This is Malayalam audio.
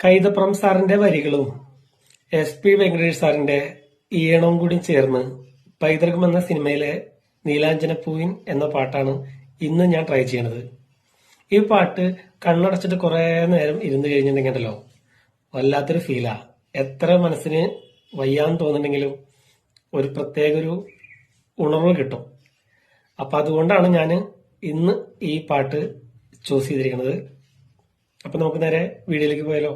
കൈതപ്രം സാറിന്റെ വരികളും SP വെങ്കടേഷ് സാറിന്റെ ഈണവും കൂടി ചേർന്ന് പൈതൃകം എന്ന സിനിമയിലെ നീലാഞ്ജനപ്പൂവിൻ എന്ന പാട്ടാണ് ഇന്ന് ഞാൻ ട്രൈ ചെയ്യണത്. ഈ പാട്ട് കണ്ണടച്ചിട്ട് കുറെ നേരം ഇരുന്ന് കഴിഞ്ഞിട്ടുണ്ടെങ്കിലോ വല്ലാത്തൊരു ഫീലാ. എത്ര മനസ്സിന് വയ്യാന്ന് തോന്നുന്നുണ്ടെങ്കിലും ഒരു പ്രത്യേക ഒരു ഉണർവ് കിട്ടും. അപ്പൊ അതുകൊണ്ടാണ് ഞാൻ ഇന്ന് ഈ പാട്ട് ചൂസ് ചെയ്തിരിക്കുന്നത്. അപ്പൊ നമുക്ക് നേരെ വീഡിയോയിലേക്ക് പോയാലോ.